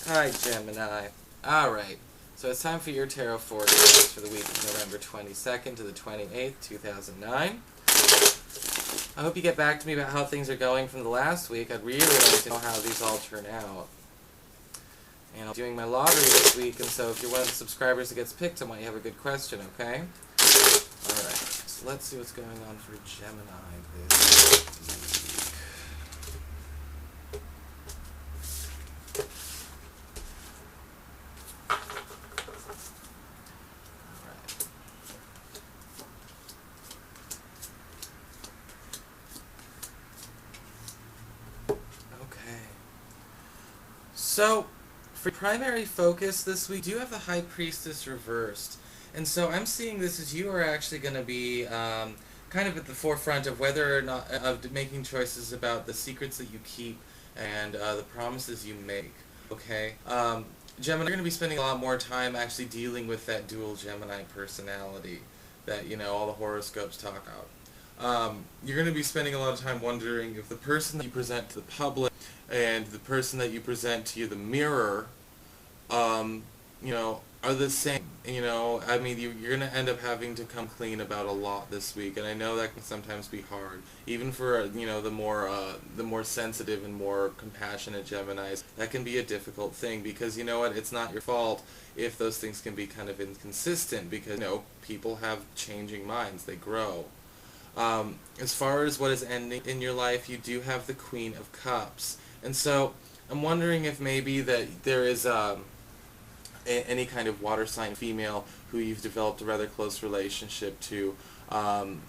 Hi, Gemini. Alright, so it's time for your tarot forecast for the week of November 22nd to the 28th, 2009. I hope you get back to me about how things are going from the last week. I'd really like to know how these all turn out. And I'll be doing my lottery this week, and so if you're one of the subscribers that gets picked, I want you to have a good question, okay? Alright, so let's see what's going on for Gemini this week. So, for primary focus this week, you have the High Priestess reversed. And so I'm seeing this as you are actually going to be kind of at the forefront of whether or not, of making choices about the secrets that you keep and the promises you make. Okay? Gemini, you're going to be spending a lot more time actually dealing with that dual Gemini personality that, you know, all the horoscopes talk about. You're going to be spending a lot of time wondering if the person that you present to the public and the person that you present to you, the mirror, you know, are the same. You know, I mean, you're going to end up having to come clean about a lot this week, and I know that can sometimes be hard, even for, you know, the more sensitive and more compassionate Geminis. That can be a difficult thing because, you know what, it's not your fault if those things can be kind of inconsistent because, you know, people have changing minds, they grow. As far as what is ending in your life, you do have the Queen of Cups. And so I'm wondering if maybe that there is any kind of water sign female who you've developed a rather close relationship to,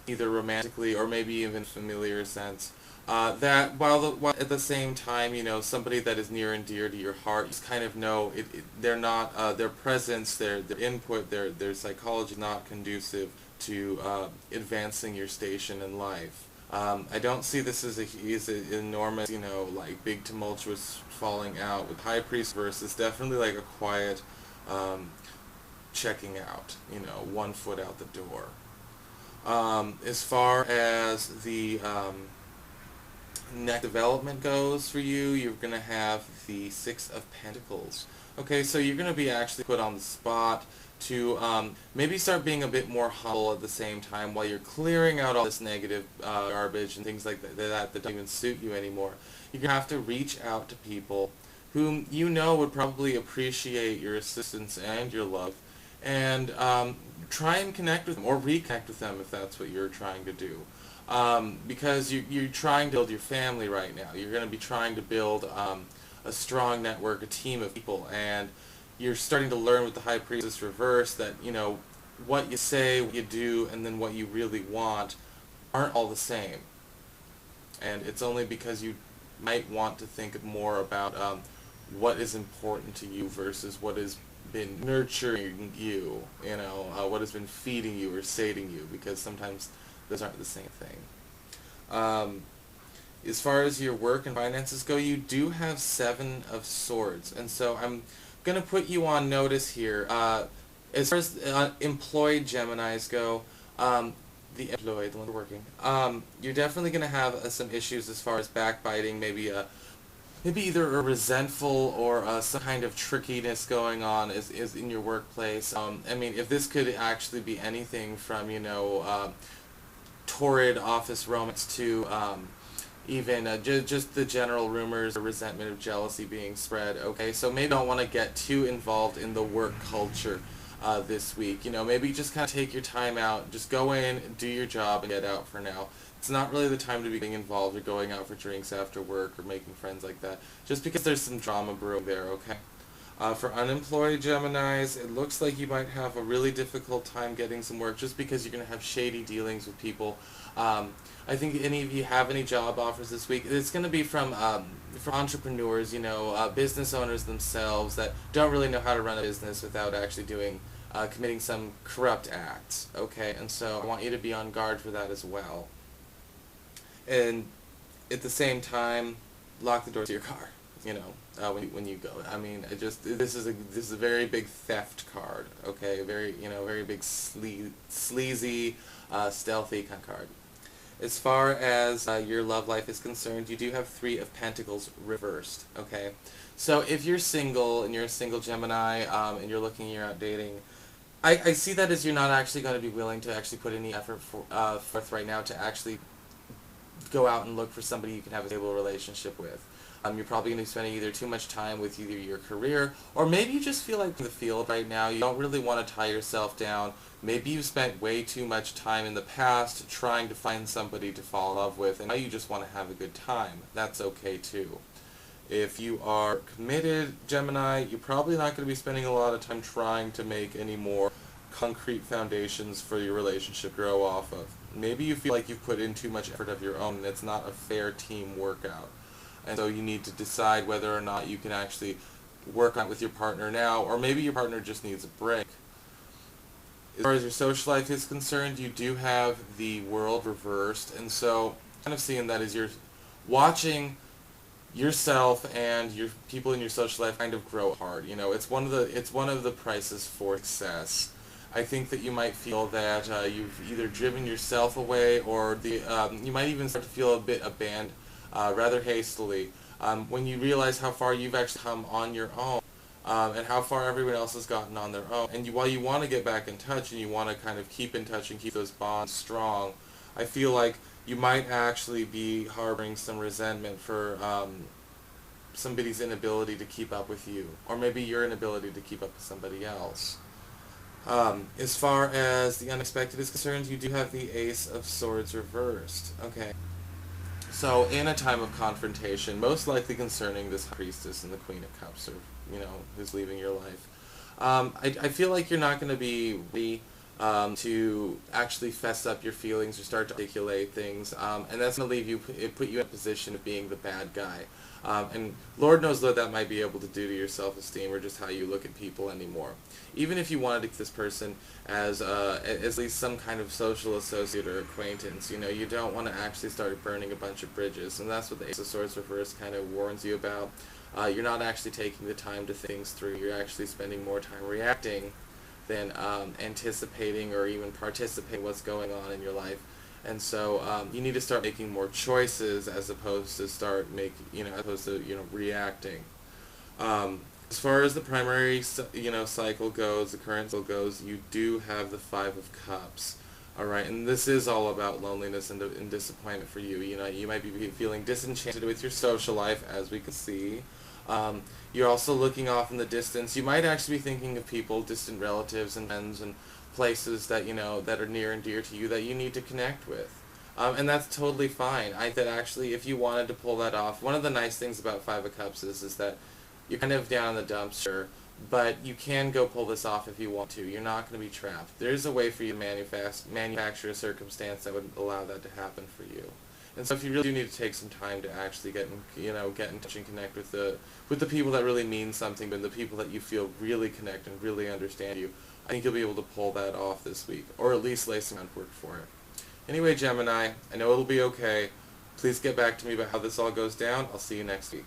either romantically or maybe even familiar sense. That while at the same time, you know, somebody that is near and dear to your heart, you just kind of know they're not, their presence, their input, their psychology is not conducive to advancing your station in life. I don't see this as an enormous, you know, like big tumultuous falling out. With High Priest versus definitely like a quiet checking out, you know, one foot out the door. As far as the next development goes for you, you're going to have the Six of Pentacles. Okay, so you're going to be actually put on the spot to maybe start being a bit more humble at the same time while you're clearing out all this negative garbage and things like that don't even suit you anymore. You're going to have to reach out to people whom you know would probably appreciate your assistance and your love, and try and connect with them or reconnect with them if that's what you're trying to do. Because you're trying to build your family right now. You're going to be trying to build a strong network, a team of people, and you're starting to learn with the High Priestess reverse that, you know, what you say, what you do, and then what you really want aren't all the same. And it's only because you might want to think more about what is important to you versus what has been nurturing you, you know, what has been feeding you or sating you, because sometimes those aren't the same thing. As far as your work and finances go, you do have Seven of Swords, and so I'm going to put you on notice here. As far as employed Geminis go, the employed, the ones working, you're definitely going to have some issues as far as backbiting, maybe either a resentful or some kind of trickiness going on is in your workplace. I mean, if this could actually be anything from, you know, torrid office romance to even just the general rumors or resentment of jealousy being spread. Okay, so maybe don't want to get too involved in the work culture this week. You know, maybe just kind of take your time out, just go in, do your job, and get out for now. It's not really the time to be getting involved or going out for drinks after work or making friends like that, just because there's some drama brewing there, okay? For unemployed Geminis, it looks like you might have a really difficult time getting some work just because you're going to have shady dealings with people. I think any of you have any job offers this week, it's going to be from entrepreneurs, you know, business owners themselves that don't really know how to run a business without actually committing some corrupt acts, okay? And so I want you to be on guard for that as well. And at the same time, lock the door to your car, you know, when you go. I mean, this is a very big theft card, okay? Very, you know, very big sleazy, stealthy kind of card. As far as your love life is concerned, you do have Three of Pentacles reversed, okay? So if you're single and you're a single Gemini and you're looking, you're out dating, I see that as you're not actually going to be willing to actually put any effort forth right now to actually go out and look for somebody you can have a stable relationship with. You're probably going to be spending either too much time with either your career, or maybe you just feel like in the field right now you don't really want to tie yourself down. Maybe you've spent way too much time in the past trying to find somebody to fall in love with, and now you just want to have a good time. That's okay too. If you are committed, Gemini, you're probably not going to be spending a lot of time trying to make any more concrete foundations for your relationship grow off of. Maybe you feel like you've put in too much effort of your own and it's not a fair team workout. And so you need to decide whether or not you can actually work on it with your partner now, or maybe your partner just needs a break. As far as your social life is concerned, you do have the world reversed, and so kind of seeing that as you're watching yourself and your people in your social life kind of grow hard. You know, it's one of the prices for success. I think that you might feel that you've either driven yourself away, or you might even start to feel a bit abandoned rather hastily when you realize how far you've actually come on your own, and how far everyone else has gotten on their own. And while you want to get back in touch and you want to kind of keep in touch and keep those bonds strong, I feel like you might actually be harboring some resentment for somebody's inability to keep up with you, or maybe your inability to keep up with somebody else. As far as the unexpected is concerned, you do have the Ace of Swords reversed. Okay. So in a time of confrontation, most likely concerning this Priestess and the Queen of Cups, or, you know, who's leaving your life, I feel like you're not going to be ready to actually fess up your feelings or start to articulate things, and that's going to leave you, put you in a position of being the bad guy. And Lord knows what that might be able to do to your self-esteem or just how you look at people anymore. Even if you wanted to keep this person as at least some kind of social associate or acquaintance, you know, you don't want to actually start burning a bunch of bridges, and that's what the Ace of Swords reverse kind of warns you about. You're not actually taking the time to think things through. You're actually spending more time reacting than anticipating or even participating in what's going on in your life. And so you need to start making more choices as opposed to reacting. As far as the primary, cycle goes, the current cycle goes, you do have the Five of Cups. All right, and this is all about loneliness and disappointment for you. You know, you might be feeling disenchanted with your social life, as we can see. You're also looking off in the distance. You might actually be thinking of people, distant relatives and friends and places that, you know, that are near and dear to you that you need to connect with. And that's totally fine. I think that actually, if you wanted to pull that off, one of the nice things about Five of Cups is that you're kind of down in the dumpster, but you can go pull this off if you want to. You're not going to be trapped. There's a way for you to manufacture a circumstance that would allow that to happen for you. And so if you really do need to take some time to actually get in touch and connect with the people that really mean something, and the people that you feel really connect and really understand you, I think you'll be able to pull that off this week, or at least lay some groundwork for it. Anyway, Gemini, I know it'll be okay. Please get back to me about how this all goes down. I'll see you next week.